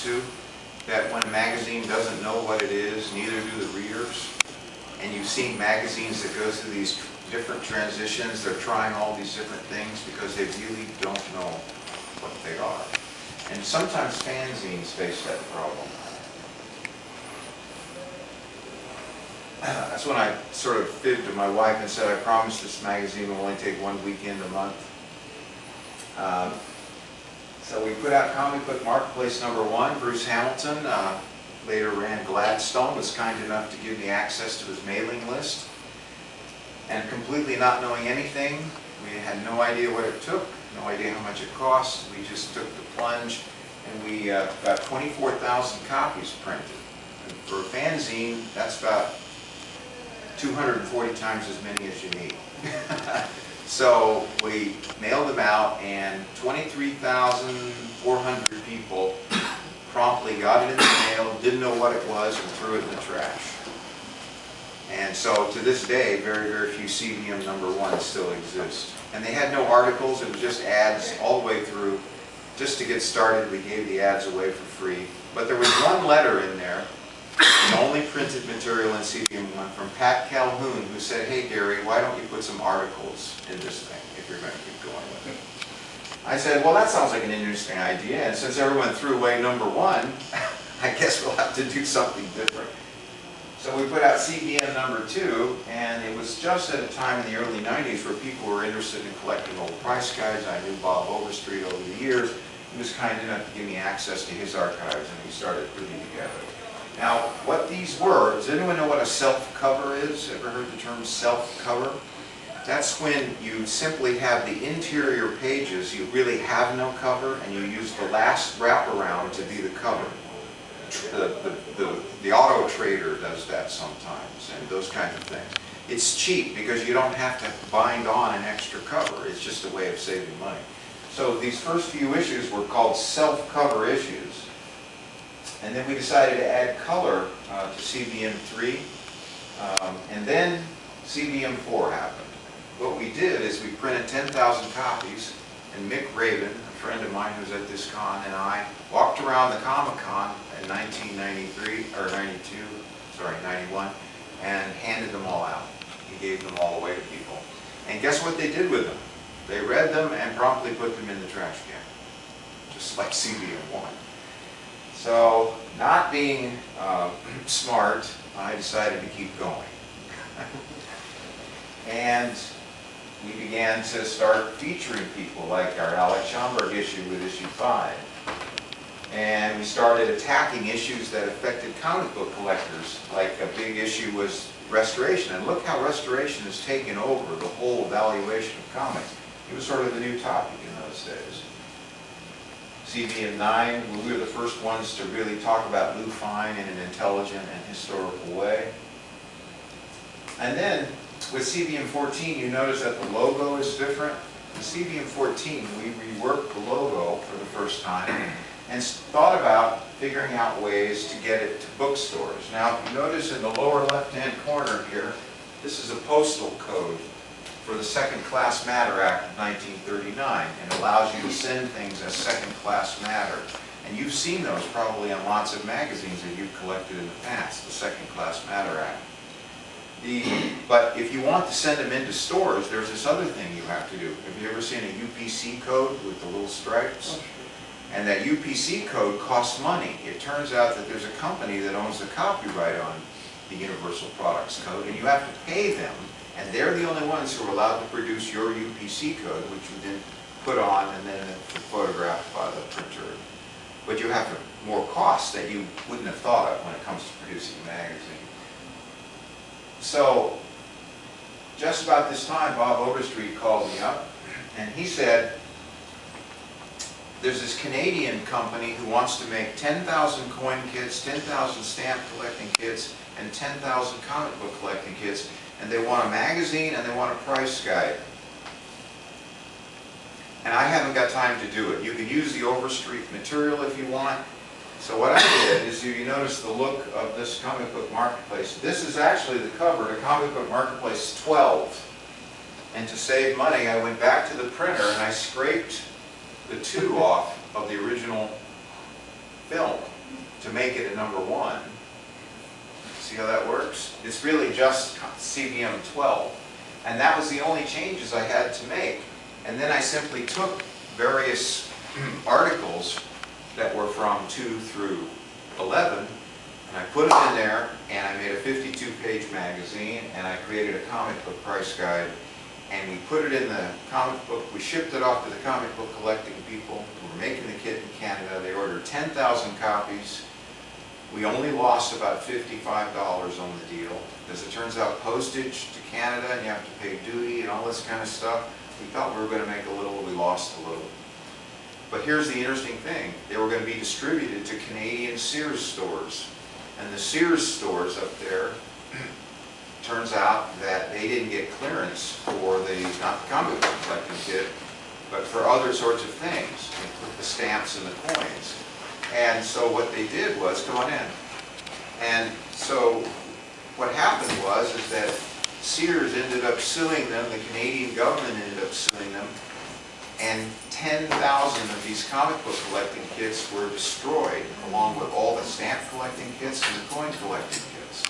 to, that when a magazine doesn't know what it is, neither do the readers. And you've seen magazines that go through these different transitions. They're trying all these different things because they really don't know what they are. And sometimes fanzines face that problem. That's when I sort of fibbed to my wife and said, I promise this magazine will only take one weekend a month. So we put out Comic Book Marketplace #1. Bruce Hamilton later ran Gladstone, was kind enough to give me access to his mailing list. And completely not knowing anything, we had no idea what it took, no idea how much it cost. We just took the plunge, and we got 24,000 copies printed. And for a fanzine, that's about 240 times as many as you need. So we mailed them out, and 23,400 people promptly got it in the mail, didn't know what it was, and threw it in the trash. And so to this day, very, very few CBM #1 still exist. And they had no articles, it was just ads all the way through. Just to get started, we gave the ads away for free. But there was one letter in there, the only printed material in CBM1, from Pat Calhoun, who said, hey Gary, why don't you put some articles in this thing if you're going to keep going with it? I said, well, that sounds like an interesting idea, and since everyone threw away #1, I guess we'll have to do something different. So we put out CBM #2, and it was just at a time in the early 90s where people were interested in collecting old price guides. I knew Bob Overstreet over the years. He was kind enough to give me access to his archives, and we started putting together. Now, what these were, does anyone know what a self-cover is? Ever heard the term self-cover? That's when you simply have the interior pages, you really have no cover, and you use the last wraparound to be the cover. The auto trader does that sometimes, and those kinds of things. It's cheap because you don't have to bind on an extra cover. It's just a way of saving money. So these first few issues were called self-cover issues. And then we decided to add color to CBM3, and then CBM4 happened. What we did is we printed 10,000 copies, and Mick Raven, a friend of mine who was at this con, and I walked around the Comic-Con in 91, and handed them all out. He gave them all away to people. And guess what they did with them? They read them and promptly put them in the trash can, just like CBM1. So, not being smart, I decided to keep going. And we began to start featuring people, like our Alex Schomburg issue with issue 5. And we started attacking issues that affected comic book collectors, like a big issue was restoration. And look how restoration has taken over the whole valuation of comics. It was sort of the new topic in those days. CBM9, we were the first ones to really talk about Lou Fine in an intelligent and historical way. And then with CBM14, you notice that the logo is different. In CBM14, we reworked the logo for the first time and thought about figuring out ways to get it to bookstores. Now, if you notice in the lower left-hand corner here, this is a postal code for the Second-Class Matter Act of 1939, and allows you to send things as second-class matter. And you've seen those probably on lots of magazines that you've collected in the past, the Second-Class Matter Act. But if you want to send them into stores, there's this other thing you have to do. Have you ever seen a UPC code with the little stripes? And that UPC code costs money. It turns out that there's a company that owns the copyright on the Universal Products Code, and you have to pay them, and they're the only ones who are allowed to produce your UPC code, which you then put on and then photographed by the printer. But you have more costs that you wouldn't have thought of when it comes to producing a magazine. So, just about this time, Bob Overstreet called me up, and he said, there's this Canadian company who wants to make 10,000 coin kits, 10,000 stamp collecting kits, and 10,000 comic book collecting kits, and they want a magazine and they want a price guide. And I haven't got time to do it. You can use the Overstreet material if you want. So what I did is, you notice the look of this Comic Book Marketplace. This is actually the cover to Comic Book Marketplace 12. And to save money, I went back to the printer and I scraped the 2 off of the original film. to make it a number 1. See how that works? It's really just CVM 12. And that was the only changes I had to make. And then I simply took various articles that were from 2 through 11, and I put them in there, and I made a 52-page magazine, and I created a comic book price guide, and we put it in the comic book. We shipped it off to the comic book collecting people who were making the kit in Canada. They ordered 10,000 copies. We only lost about $55 on the deal, because it turns out postage to Canada, and you have to pay duty and all this kind of stuff. We thought we were going to make a little, we lost a little. But here's the interesting thing. They were going to be distributed to Canadian Sears stores. And the Sears stores up there, turns out that they didn't get clearance for the, not the comic book collecting kit, but for other sorts of things, the stamps and the coins. And so what they did was, come on in. And so what happened was is that Sears ended up suing them, the Canadian government ended up suing them, and 10,000 of these comic book collecting kits were destroyed, along with all the stamp collecting kits and the coin collecting kits.